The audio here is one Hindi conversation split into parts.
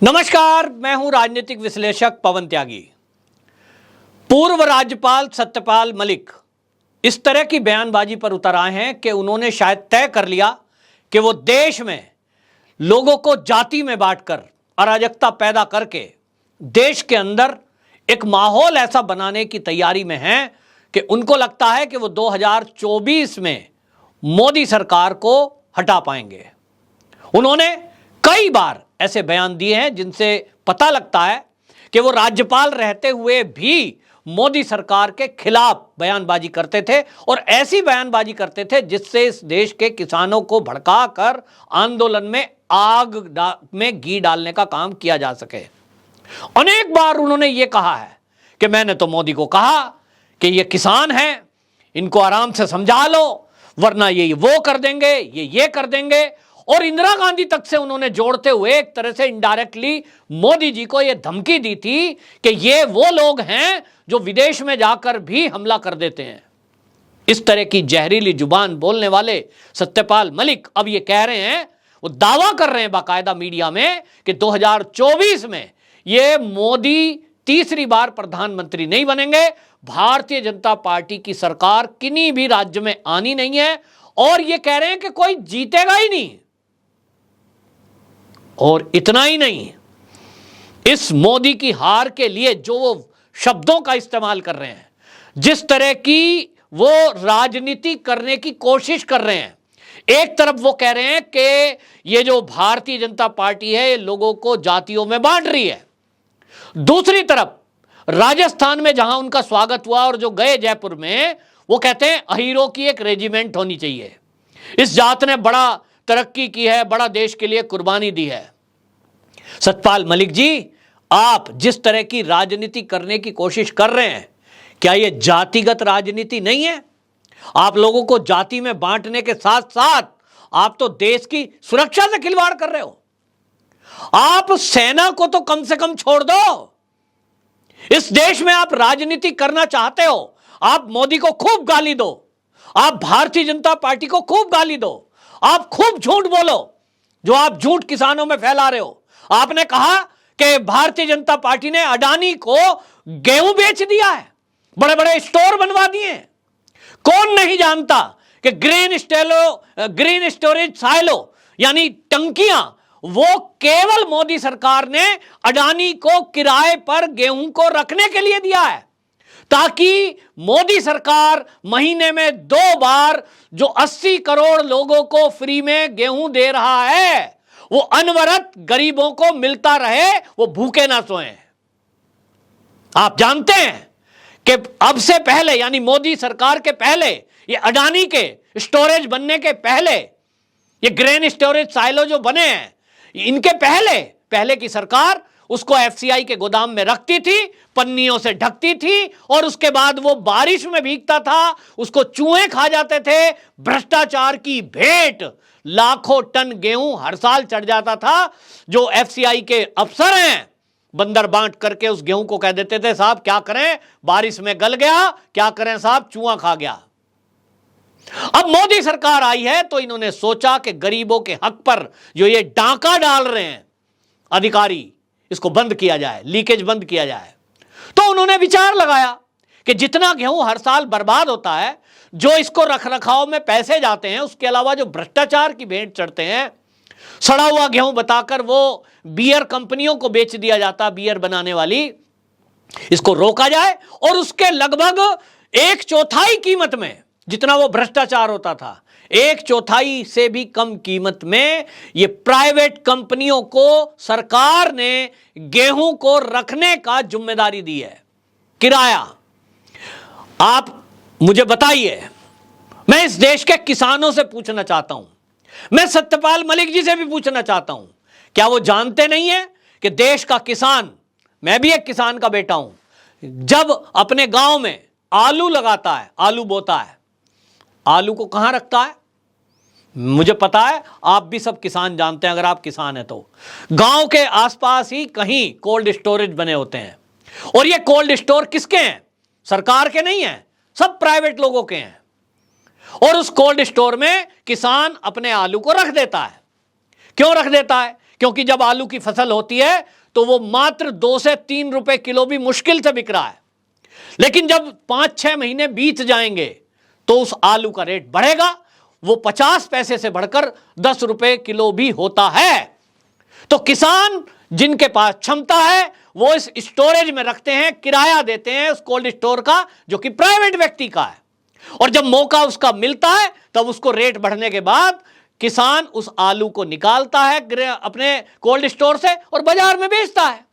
नमस्कार, मैं हूं राजनीतिक विश्लेषक पवन त्यागी। पूर्व राज्यपाल सत्यपाल मलिक इस तरह की बयानबाजी पर उतर आए हैं कि उन्होंने शायद तय कर लिया कि वो देश में लोगों को जाति में बांटकर अराजकता पैदा करके देश के अंदर एक माहौल ऐसा बनाने की तैयारी में हैं कि उनको लगता है कि वो 2024 में मोदी सरकार को हटा पाएंगे। उन्होंने कई बार ऐसे बयान दिए हैं जिनसे पता लगता है कि वो राज्यपाल रहते हुए भी मोदी सरकार के खिलाफ बयानबाजी करते थे और ऐसी बयानबाजी करते थे जिससे इस देश के किसानों को भड़काकर आंदोलन में आग में घी डालने का काम किया जा सके। अनेक बार उन्होंने ये कहा है कि मैंने तो मोदी को कहा कि ये किसान हैं, इनको आराम से समझा लो वरना ये वो कर देंगे, ये कर देंगे। और इंदिरा गांधी तक से उन्होंने जोड़ते हुए एक तरह से इनडायरेक्टली मोदी जी को यह धमकी दी थी कि ये वो लोग हैं जो विदेश में जाकर भी हमला कर देते हैं। इस तरह की जहरीली जुबान बोलने वाले सत्यपाल मलिक अब ये कह रहे हैं, वो दावा कर रहे हैं बाकायदा मीडिया में कि 2024 में ये मोदी तीसरी बार प्रधानमंत्री नहीं बनेंगे, भारतीय जनता पार्टी की सरकार किन्हीं भी राज्य में आनी नहीं है और ये कह रहे हैं कि कोई जीतेगा ही नहीं। और इतना ही नहीं, इस मोदी की हार के लिए जो वो शब्दों का इस्तेमाल कर रहे हैं, जिस तरह की वो राजनीति करने की कोशिश कर रहे हैं, एक तरफ वो कह रहे हैं कि ये जो भारतीय जनता पार्टी है ये लोगों को जातियों में बांट रही है, दूसरी तरफ राजस्थान में जहां उनका स्वागत हुआ और जो गए जयपुर में, वो कहते हैं अहीरों की एक रेजिमेंट होनी चाहिए, इस जात ने बड़ा तरक्की की है, बड़ा देश के लिए कुर्बानी दी है। सत्यपाल मलिक जी, आप जिस तरह की राजनीति करने की कोशिश कर रहे हैं, क्या यह जातिगत राजनीति नहीं है? आप लोगों को जाति में बांटने के साथ साथ आप तो देश की सुरक्षा से खिलवाड़ कर रहे हो। आप सेना को तो कम से कम छोड़ दो। इस देश में आप राजनीति करना चाहते हो, आप मोदी को खूब गाली दो, आप भारतीय जनता पार्टी को खूब गाली दो, आप खूब झूठ बोलो, जो आप झूठ किसानों में फैला रहे हो। आपने कहा कि भारतीय जनता पार्टी ने अडानी को गेहूं बेच दिया है, बड़े बड़े स्टोर बनवा दिए। कौन नहीं जानता कि ग्रीन स्टोरेज साइलो यानी टंकियां, वो केवल मोदी सरकार ने अडानी को किराए पर गेहूं को रखने के लिए दिया है, ताकि मोदी सरकार महीने में 2 बार जो 80 करोड़ लोगों को फ्री में गेहूं दे रहा है, वो अनवरत गरीबों को मिलता रहे, वो भूखे ना सोएं। आप जानते हैं कि अब से पहले यानी मोदी सरकार के पहले, ये अडानी के स्टोरेज बनने के पहले, ये ग्रेन स्टोरेज साइलो जो बने हैं, इनके पहले की सरकार उसको एफसीआई के गोदाम में रखती थी, पन्नियों से ढकती थी और उसके बाद वो बारिश में भीगता था, उसको चूहे खा जाते थे। भ्रष्टाचार की भेंट लाखों टन गेहूं हर साल चढ़ जाता था। जो एफसीआई के अफसर हैं, बंदर बांट करके उस गेहूं को कह देते थे, साहब क्या करें, बारिश में गल गया, क्या करें साहब, चूहा खा गया। अब मोदी सरकार आई है तो इन्होंने सोचा कि गरीबों के हक पर जो ये डांका डाल रहे हैं अधिकारी, इसको बंद किया जाए, लीकेज बंद किया जाए। तो उन्होंने विचार लगाया कि जितना गेहूं हर साल बर्बाद होता है, जो इसको रख रखाव में पैसे जाते हैं, उसके अलावा जो भ्रष्टाचार की भेंट चढ़ते हैं, सड़ा हुआ गेहूं बताकर वो बियर कंपनियों को बेच दिया जाता, बियर बनाने वाली, इसको रोका जाए और उसके लगभग 1/4 कीमत में, जितना वो भ्रष्टाचार होता था, 1/4 से भी कम कीमत में ये प्राइवेट कंपनियों को सरकार ने गेहूं को रखने का जिम्मेदारी दी है। किराया, आप मुझे बताइए, मैं इस देश के किसानों से पूछना चाहता हूं, मैं सत्यपाल मलिक जी से भी पूछना चाहता हूं, क्या वो जानते नहीं है कि देश का किसान, मैं भी एक किसान का बेटा हूं, जब अपने गांव में आलू लगाता है, आलू बोता है, आलू को कहां रखता है? मुझे पता है, आप भी सब किसान जानते हैं, अगर आप किसान हैं तो गांव के आसपास ही कहीं कोल्ड स्टोरेज बने होते हैं। और ये कोल्ड स्टोर किसके हैं? सरकार के नहीं हैं, सब प्राइवेट लोगों के हैं। और उस कोल्ड स्टोर में किसान अपने आलू को रख देता है। क्यों रख देता है? क्योंकि जब आलू की फसल होती है तो वो मात्र 2 से 3 रुपए किलो भी मुश्किल से बिक रहा है। लेकिन जब 5-6 महीने बीत जाएंगे तो उस आलू का रेट बढ़ेगा, वो 50 पैसे से बढ़कर 10 रुपए किलो भी होता है। तो किसान जिनके पास क्षमता है वो इस स्टोरेज में रखते हैं, किराया देते हैं उस कोल्ड स्टोर का जो कि प्राइवेट व्यक्ति का है, और जब मौका उसका मिलता है तब उसको रेट बढ़ने के बाद किसान उस आलू को निकालता है अपने कोल्ड स्टोर से और बाजार में बेचता है।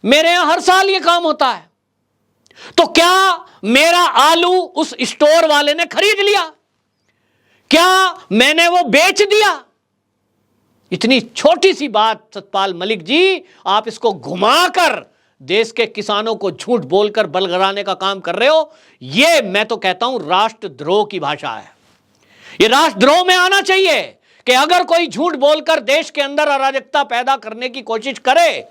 मेरे यहां हर साल यह काम होता है। तो क्या मेरा आलू उस स्टोर वाले ने खरीद लिया? क्या मैंने वो बेच दिया? इतनी छोटी सी बात सतपाल मलिक जी, आप इसको घुमाकर देश के किसानों को झूठ बोलकर बलगराने का काम कर रहे हो। यह मैं तो कहता हूं राष्ट्रद्रोह की भाषा है। यह राष्ट्रद्रोह में आना चाहिए कि अगर कोई झूठ बोलकर देश के अंदर अराजकता पैदा करने की कोशिश करे,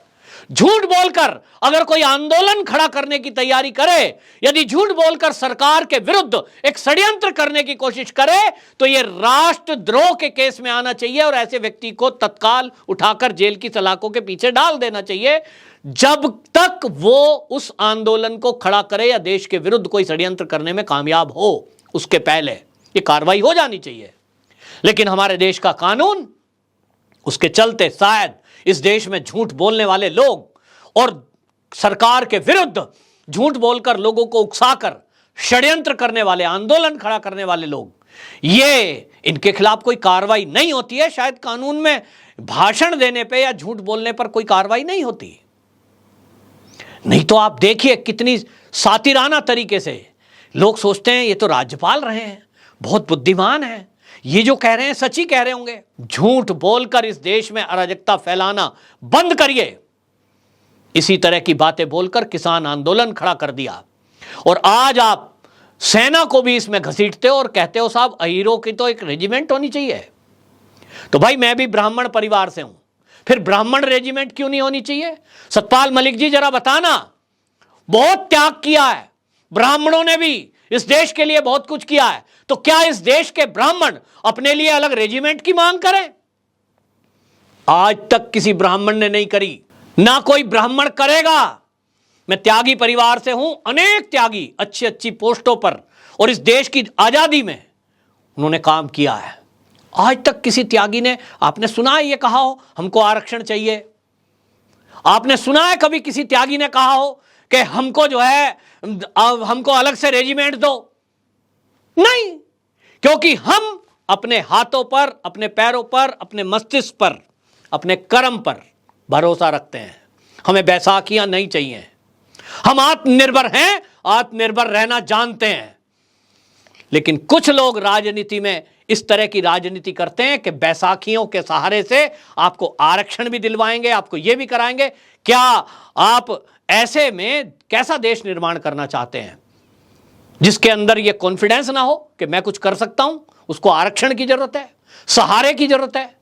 झूठ बोलकर अगर कोई आंदोलन खड़ा करने की तैयारी करे, यदि झूठ बोलकर सरकार के विरुद्ध एक षड्यंत्र करने की कोशिश करे, तो यह राष्ट्रद्रोह के केस में आना चाहिए और ऐसे व्यक्ति को तत्काल उठाकर जेल की सलाखों के पीछे डाल देना चाहिए। जब तक वो उस आंदोलन को खड़ा करे या देश के विरुद्ध कोई षड्यंत्र करने में कामयाब हो, उसके पहले ये कार्रवाई हो जानी चाहिए। लेकिन हमारे देश का कानून, उसके चलते शायद इस देश में झूठ बोलने वाले लोग और सरकार के विरुद्ध झूठ बोलकर लोगों को उकसाकर षड्यंत्र करने वाले, आंदोलन खड़ा करने वाले लोग, ये इनके खिलाफ कोई कार्रवाई नहीं होती है। शायद कानून में भाषण देने पे या झूठ बोलने पर कोई कार्रवाई नहीं होती। नहीं तो आप देखिए कितनी सातिराना तरीके से लोग सोचते हैं ये तो राज्यपाल रहे हैं, बहुत बुद्धिमान है, ये जो कह रहे हैं सच ही कह रहे होंगे। झूठ बोलकर इस देश में अराजकता फैलाना बंद करिए। इसी तरह की बातें बोलकर किसान आंदोलन खड़ा कर दिया और आज आप सेना को भी इसमें घसीटते हो और कहते हो साहब अहीरों की तो एक रेजिमेंट होनी चाहिए। तो भाई मैं भी ब्राह्मण परिवार से हूं, फिर ब्राह्मण रेजिमेंट क्यों नहीं होनी चाहिए? सतपाल मलिक जी जरा बताना। बहुत त्याग किया है ब्राह्मणों ने भी, इस देश के लिए बहुत कुछ किया है, तो क्या इस देश के ब्राह्मण अपने लिए अलग रेजिमेंट की मांग करें? आज तक किसी ब्राह्मण ने नहीं करी, ना कोई ब्राह्मण करेगा। मैं त्यागी परिवार से हूं, अनेक त्यागी अच्छी अच्छी पोस्टों पर और इस देश की आजादी में उन्होंने काम किया है। आज तक किसी त्यागी ने, आपने सुना है ये कहा हो हमको आरक्षण चाहिए? आपने सुना है कभी किसी त्यागी ने कहा हो कि हमको जो है हमको अलग से रेजिमेंट दो? नहीं, क्योंकि हम अपने हाथों पर, अपने पैरों पर, अपने मस्तिष्क पर, अपने कर्म पर भरोसा रखते हैं। हमें बैसाखियां नहीं चाहिए। हम आत्मनिर्भर हैं, आत्मनिर्भर रहना जानते हैं। लेकिन कुछ लोग राजनीति में इस तरह की राजनीति करते हैं कि बैसाखियों के सहारे से आपको आरक्षण भी दिलवाएंगे, आपको यह भी कराएंगे। क्या आप ऐसे में कैसा देश निर्माण करना चाहते हैं जिसके अंदर यह कॉन्फिडेंस ना हो कि मैं कुछ कर सकता हूं? उसको आरक्षण की जरूरत है, सहारे की जरूरत है।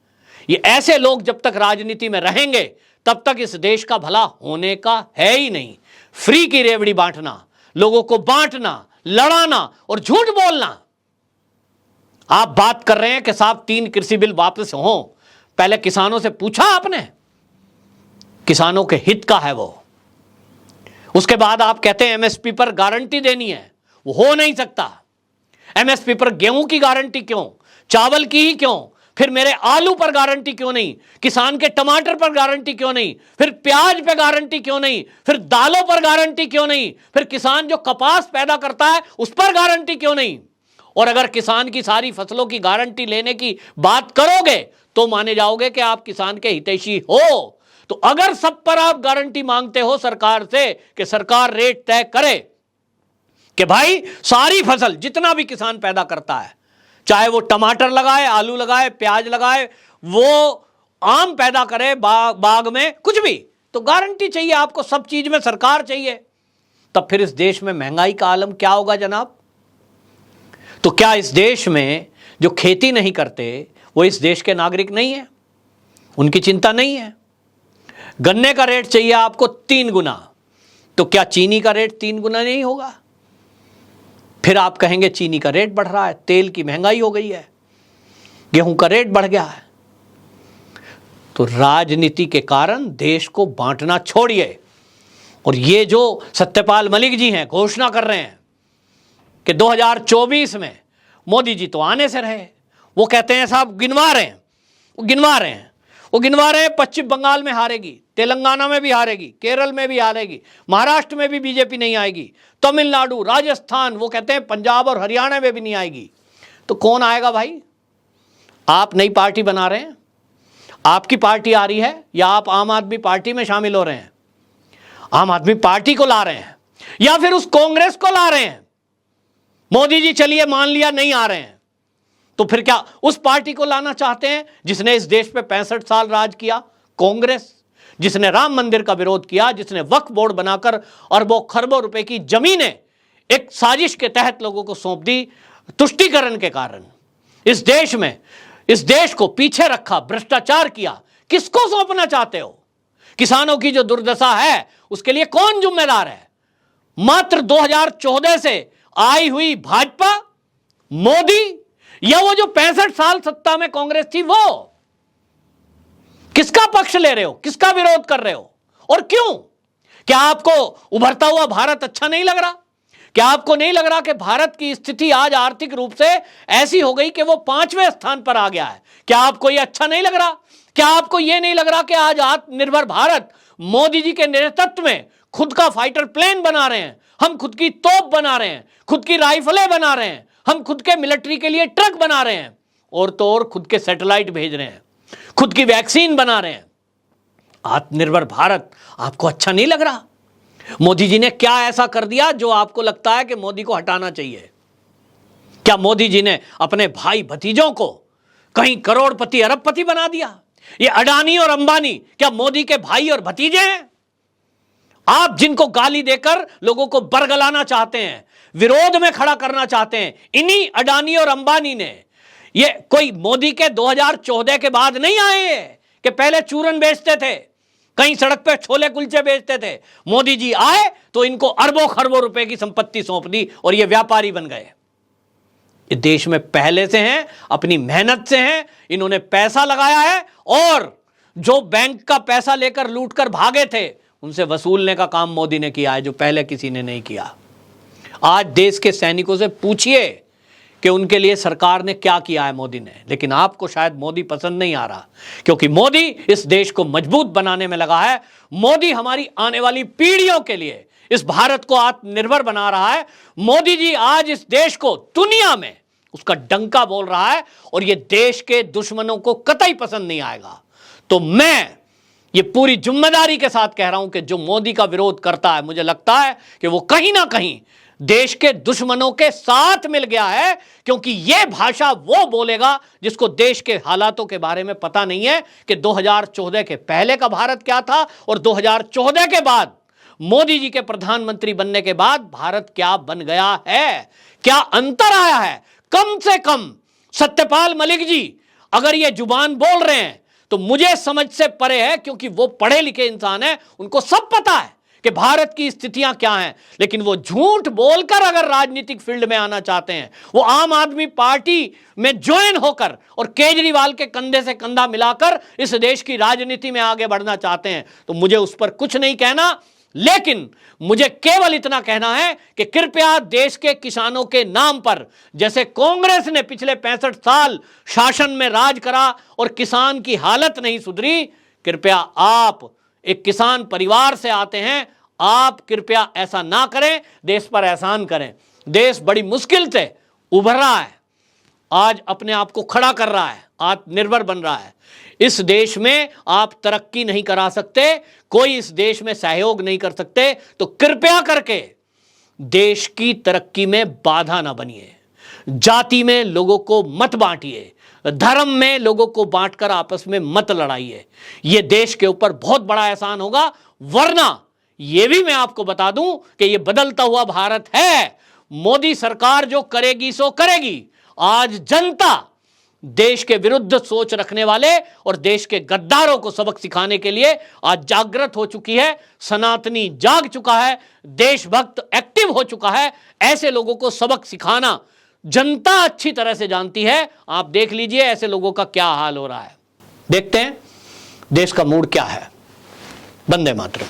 ये ऐसे लोग जब तक राजनीति में रहेंगे तब तक इस देश का भला होने का है ही नहीं। फ्री की रेवड़ी बांटना, लोगों को बांटना, लड़ाना और झूठ बोलना। आप बात कर रहे हैं कि साहब 3 कृषि बिल वापस हों, पहले किसानों से पूछा आपने? किसानों के हित का है वो। उसके बाद आप कहते हैं एमएसपी पर गारंटी देनी है, वो हो नहीं सकता। एमएसपी पर गेहूं की गारंटी क्यों, चावल की ही क्यों, फिर मेरे आलू पर गारंटी क्यों नहीं, किसान के टमाटर पर गारंटी क्यों नहीं, फिर प्याज पे गारंटी क्यों नहीं, फिर दालों पर गारंटी क्यों नहीं, फिर किसान जो कपास पैदा करता है उस पर गारंटी क्यों नहीं? और अगर किसान की सारी फसलों की गारंटी लेने की बात करोगे तो माने जाओगे कि आप किसान के हितैषी हो। तो अगर सब पर आप गारंटी मांगते हो सरकार से कि सरकार रेट तय करे कि भाई सारी फसल जितना भी किसान पैदा करता है, चाहे वो टमाटर लगाए, आलू लगाए, प्याज लगाए, वो आम पैदा करे बाग में, कुछ भी, तो गारंटी चाहिए आपको, सब चीज में सरकार चाहिए। तब फिर इस देश में महंगाई का आलम क्या होगा जनाब? तो क्या इस देश में जो खेती नहीं करते वो इस देश के नागरिक नहीं है? उनकी चिंता नहीं है? गन्ने का रेट चाहिए आपको 3 गुना, तो क्या चीनी का रेट 3 गुना नहीं होगा? फिर आप कहेंगे चीनी का रेट बढ़ रहा है, तेल की महंगाई हो गई है, गेहूं का रेट बढ़ गया है। तो राजनीति के कारण देश को बांटना छोड़िए। और ये जो सत्यपाल मलिक जी हैं, घोषणा कर रहे हैं कि 2024 में मोदी जी तो आने से रहे। वो कहते हैं साहब गिनवा रहे हैं, वो गिनवा रहे हैं। पश्चिम बंगाल में हारेगी, तेलंगाना में भी हारेगी, केरल में भी हारेगी, महाराष्ट्र में भी बीजेपी नहीं आएगी, तमिलनाडु, राजस्थान, वो कहते हैं पंजाब और हरियाणा में भी नहीं आएगी। तो कौन आएगा भाई? आप नई पार्टी बना रहे हैं, आपकी पार्टी आ रही है, या आप आम आदमी पार्टी में शामिल हो रहे हैं? आम आदमी पार्टी को ला रहे हैं या फिर उस कांग्रेस को ला रहे हैं? मोदी जी चलिए मान लिया नहीं आ रहे हैं, तो फिर क्या उस पार्टी को लाना चाहते हैं जिसने इस देश पे 65 साल राज किया? कांग्रेस, जिसने राम मंदिर का विरोध किया, जिसने वक्फ बोर्ड बनाकर अरबों खरबों रुपए की जमीनें एक साजिश के तहत लोगों को सौंप दी, तुष्टीकरण के कारण इस देश में, इस देश को पीछे रखा, भ्रष्टाचार किया। किसको सौंपना चाहते हो? किसानों की जो दुर्दशा है उसके लिए कौन जिम्मेदार है? मात्र 2014 से आई हुई भाजपा, मोदी, या वो जो 65 साल सत्ता में कांग्रेस थी वो? किसका पक्ष ले रहे हो? किसका विरोध कर रहे हो? और क्यों? क्या आपको उभरता हुआ भारत अच्छा नहीं लग रहा? क्या आपको नहीं लग रहा कि भारत की स्थिति आज आर्थिक रूप से ऐसी हो गई कि वो 5वें स्थान पर आ गया है? क्या आपको यह अच्छा नहीं लग रहा? क्या आपको यह नहीं लग रहा कि आज आत्मनिर्भर भारत मोदी जी के नेतृत्व में खुद का फाइटर प्लेन बना रहे हैं, हम खुद की तोप बना रहे हैं, खुद की राइफलें बना रहे हैं, हम खुद के मिलिट्री के लिए ट्रक बना रहे हैं, और तो और खुद के सैटेलाइट भेज रहे हैं, खुद की वैक्सीन बना रहे हैं? आत्मनिर्भर भारत आपको अच्छा नहीं लग रहा? मोदी जी ने क्या ऐसा कर दिया जो आपको लगता है कि मोदी को हटाना चाहिए? क्या मोदी जी ने अपने भाई भतीजों को कहीं करोड़पति अरबपति बना दिया? ये अडानी और अंबानी क्या मोदी के भाई और भतीजे हैं? आप जिनको गाली देकर लोगों को बरगलाना चाहते हैं, विरोध में खड़ा करना चाहते हैं, इन्हीं अडानी और अंबानी ने, ये कोई मोदी के 2014 के बाद नहीं आए कि पहले चूरन बेचते थे, कहीं सड़क पे छोले कुलचे बेचते थे। मोदी जी आए तो इनको अरबों खरबों रुपए की संपत्ति सौंप दी और ये व्यापारी बन गए। ये देश में पहले से हैं, अपनी मेहनत से हैं, इन्होंने पैसा लगाया है, और जो बैंक का पैसा लेकर लूटकर भागे थे उनसे वसूलने का काम मोदी ने किया है, जो पहले किसी ने नहीं किया। आज देश के सैनिकों से पूछिए कि उनके लिए सरकार ने क्या किया है मोदी ने। लेकिन आपको शायद मोदी पसंद नहीं आ रहा, क्योंकि मोदी इस देश को मजबूत बनाने में लगा है। मोदी हमारी आने वाली पीढ़ियों के लिए इस भारत को आत्मनिर्भर बना रहा है। मोदी जी आज इस देश को दुनिया में उसका डंका बोल रहा है, और यह देश के दुश्मनों को कतई पसंद नहीं आएगा। तो मैं ये पूरी जिम्मेदारी के साथ कह रहा हूं कि जो मोदी का विरोध करता है, मुझे लगता है कि वो कहीं ना कहीं देश के दुश्मनों के साथ मिल गया है, क्योंकि यह भाषा वो बोलेगा जिसको देश के हालातों के बारे में पता नहीं है कि 2014 के पहले का भारत क्या था और 2014 के बाद मोदी जी के प्रधानमंत्री बनने के बाद भारत क्या बन गया है, क्या अंतर आया है। कम से कम सत्यपाल मलिक जी अगर ये जुबान बोल रहे हैं तो मुझे समझ से परे है, क्योंकि वो पढ़े लिखे इंसान है, उनको सब पता है कि भारत की स्थितियां क्या हैं। लेकिन वो झूठ बोलकर अगर राजनीतिक फील्ड में आना चाहते हैं, वो आम आदमी पार्टी में ज्वाइन होकर और केजरीवाल के कंधे से कंधा मिलाकर इस देश की राजनीति में आगे बढ़ना चाहते हैं, तो मुझे उस पर कुछ नहीं कहना। लेकिन मुझे केवल इतना कहना है कि कृपया देश के किसानों के नाम पर, जैसे कांग्रेस ने पिछले 65 साल शासन में राज करा और किसान की हालत नहीं सुधरी, कृपया आप एक किसान परिवार से आते हैं, आप कृपया ऐसा ना करें, देश पर एहसान करें। देश बड़ी मुश्किल से उभर रहा है, आज अपने आप को खड़ा कर रहा है, आत्मनिर्भर बन रहा है। इस देश में आप तरक्की नहीं करा सकते, कोई इस देश में सहयोग नहीं कर सकते, तो कृपया करके देश की तरक्की में बाधा ना बनिए। जाति में लोगों को मत बांटिए, धर्म में लोगों को बांटकर आपस में मत लड़ाइए। यह देश के ऊपर बहुत बड़ा एहसान होगा। वरना यह भी मैं आपको बता दूं कि यह बदलता हुआ भारत है, मोदी सरकार जो करेगी सो करेगी। आज जनता देश के विरुद्ध सोच रखने वाले और देश के गद्दारों को सबक सिखाने के लिए आज जागृत हो चुकी है, सनातनी जाग चुका है, देशभक्त एक्टिव हो चुका है। ऐसे लोगों को सबक सिखाना जनता अच्छी तरह से जानती है। आप देख लीजिए ऐसे लोगों का क्या हाल हो रहा है। देखते हैं देश का मूड क्या है। वंदे मातरम।